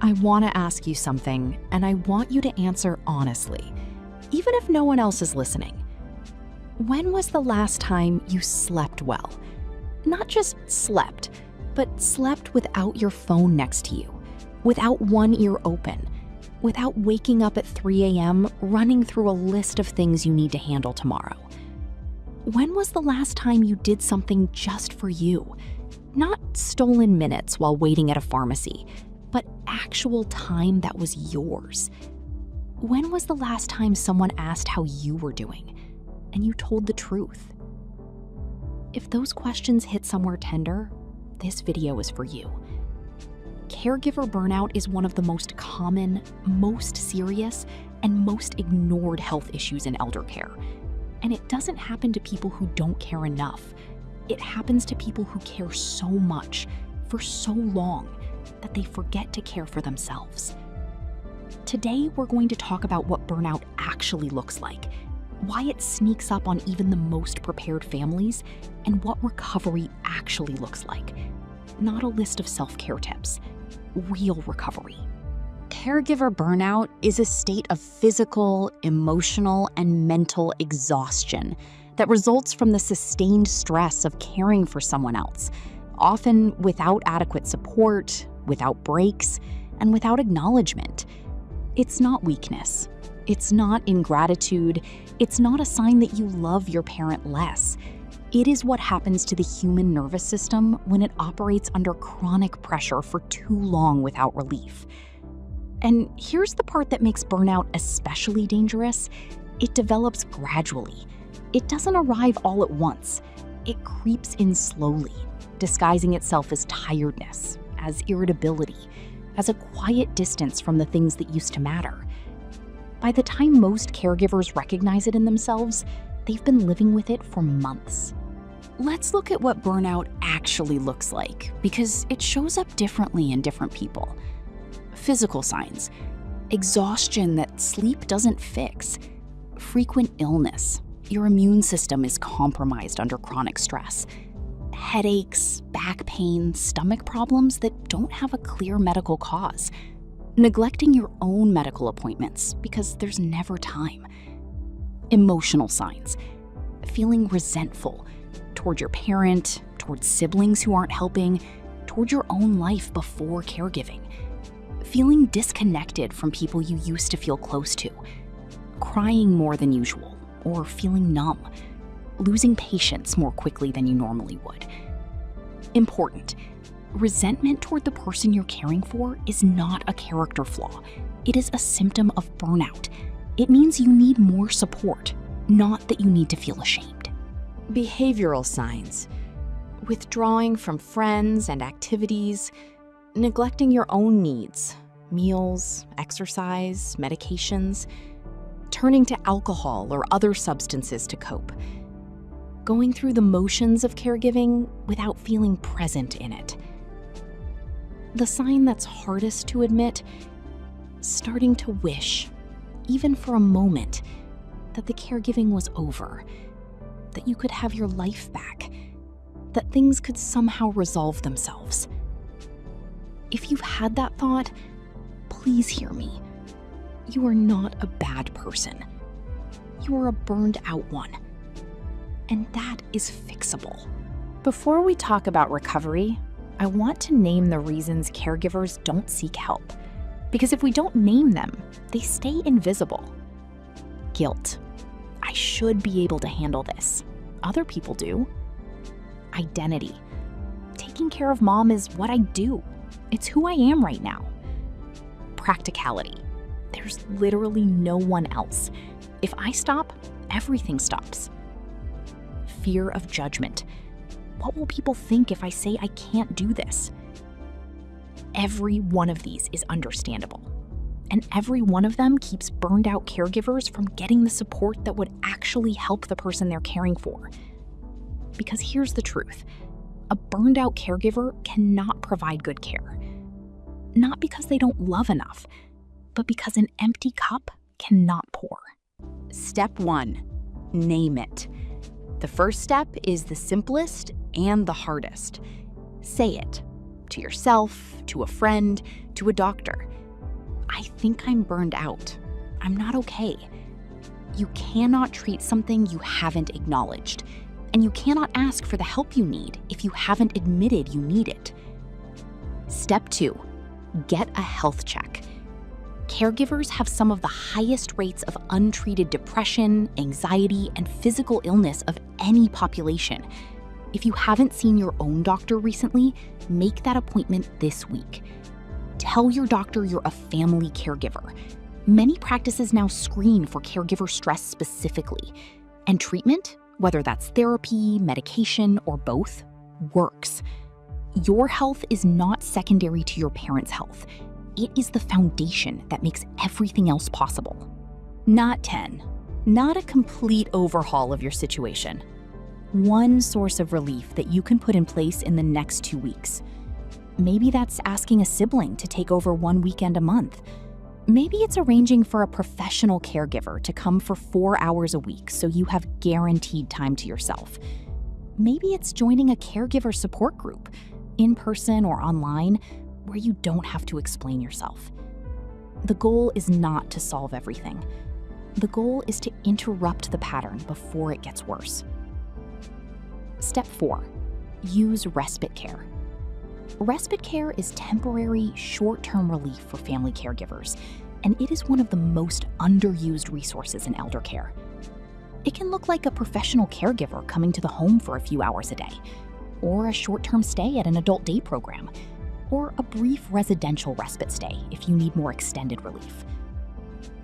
I want to ask you something, and I want you to answer honestly, even if no one else is listening. When was the last time you slept well? Not just slept, but slept without your phone next to you, without one ear open, without waking up at 3 a.m. running through a list of things you need to handle tomorrow. When was the last time you did something just for you? Not stolen minutes while waiting at a pharmacy, but actual time that was yours. When was the last time someone asked how you were doing and you told the truth? If those questions hit somewhere tender, this video is for you. Caregiver burnout is one of the most common, most serious, and most ignored health issues in elder care. And it doesn't happen to people who don't care enough. It happens to people who care so much, for so long, that they forget to care for themselves. Today, we're going to talk about what burnout actually looks like, why it sneaks up on even the most prepared families, and what recovery actually looks like. Not a list of self-care tips, real recovery. Caregiver burnout is a state of physical, emotional, and mental exhaustion that results from the sustained stress of caring for someone else, often without adequate support, without breaks, and without acknowledgement. It's not weakness. It's not ingratitude. It's not a sign that you love your parent less. It is what happens to the human nervous system when it operates under chronic pressure for too long without relief. And here's the part that makes burnout especially dangerous. It develops gradually. It doesn't arrive all at once. It creeps in slowly, disguising itself as tiredness, as irritability, as a quiet distance from the things that used to matter. By the time most caregivers recognize it in themselves, they've been living with it for months. Let's look at what burnout actually looks like, because it shows up differently in different people. Physical signs: exhaustion that sleep doesn't fix, frequent illness, your immune system is compromised under chronic stress, headaches, back pain, stomach problems that don't have a clear medical cause, neglecting your own medical appointments because there's never time. Emotional signs: feeling resentful toward your parent, toward siblings who aren't helping, toward your own life before caregiving. Feeling disconnected from people you used to feel close to, crying more than usual, or feeling numb, losing patience more quickly than you normally would. Important: resentment toward the person you're caring for is not a character flaw. It is a symptom of burnout. It means you need more support, not that you need to feel ashamed. Behavioral signs: withdrawing from friends and activities, neglecting your own needs, meals, exercise, medications, turning to alcohol or other substances to cope, going through the motions of caregiving without feeling present in it. The sign that's hardest to admit: starting to wish, even for a moment, that the caregiving was over, that you could have your life back, that things could somehow resolve themselves. If you've had that thought, please hear me. You are not a bad person. You are a burned out one. And that is fixable. Before we talk about recovery, I want to name the reasons caregivers don't seek help. Because if we don't name them, they stay invisible. Guilt: I should be able to handle this. Other people do. Identity: taking care of mom is what I do. It's who I am right now. Practicality: there's literally no one else. If I stop, everything stops. Fear of judgment: what will people think if I say I can't do this? Every one of these is understandable. And every one of them keeps burned out caregivers from getting the support that would actually help the person they're caring for. Because here's the truth: a burned out caregiver cannot provide good care. Not because they don't love enough, but because an empty cup cannot pour. Step 1: name it. The first step is the simplest and the hardest. Say it to yourself, to a friend, to a doctor. I think I'm burned out. I'm not okay. You cannot treat something you haven't acknowledged, and you cannot ask for the help you need if you haven't admitted you need it. Step 2, get a health check. Caregivers have some of the highest rates of untreated depression, anxiety, and physical illness of any population. If you haven't seen your own doctor recently, make that appointment this week. Tell your doctor you're a family caregiver. Many practices now screen for caregiver stress specifically, and treatment, whether that's therapy, medication, or both, works. Your health is not secondary to your parents' health. It is the foundation that makes everything else possible. Not 10. Not a complete overhaul of your situation. One source of relief that you can put in place in the next 2 weeks. Maybe that's asking a sibling to take over one weekend a month. Maybe it's arranging for a professional caregiver to come for 4 hours a week so you have guaranteed time to yourself. Maybe it's joining a caregiver support group, in person or online, where you don't have to explain yourself. The goal is not to solve everything. The goal is to interrupt the pattern before it gets worse. Step 4, use respite care. Respite care is temporary, short-term relief for family caregivers, and it is one of the most underused resources in elder care. It can look like a professional caregiver coming to the home for a few hours a day, or a short-term stay at an adult day program, or a brief residential respite stay if you need more extended relief.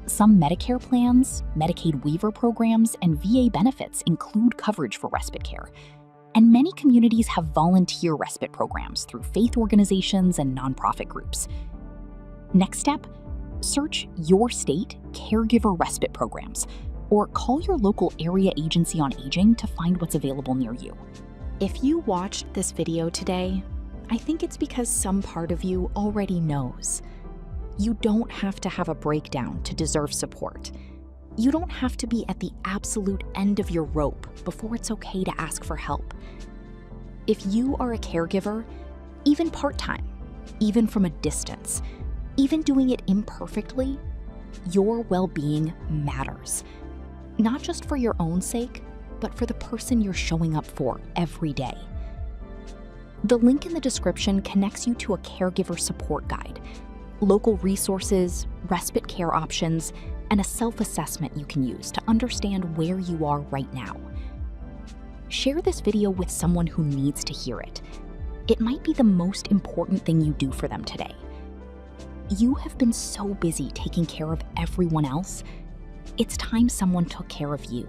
Some Medicare plans, Medicaid waiver programs, and VA benefits include coverage for respite care. And many communities have volunteer respite programs through faith organizations and nonprofit groups. Next step, search your state caregiver respite programs, or call your local area agency on aging to find what's available near you. If you watched this video today, I think it's because some part of you already knows. You don't have to have a breakdown to deserve support. You don't have to be at the absolute end of your rope before it's okay to ask for help. If you are a caregiver, even part-time, even from a distance, even doing it imperfectly, your well-being matters. Not just for your own sake, but for the person you're showing up for every day. The link in the description connects you to a caregiver support guide, local resources, respite care options, and a self-assessment you can use to understand where you are right now. Share this video with someone who needs to hear it. It might be the most important thing you do for them today. You have been so busy taking care of everyone else. It's time someone took care of you.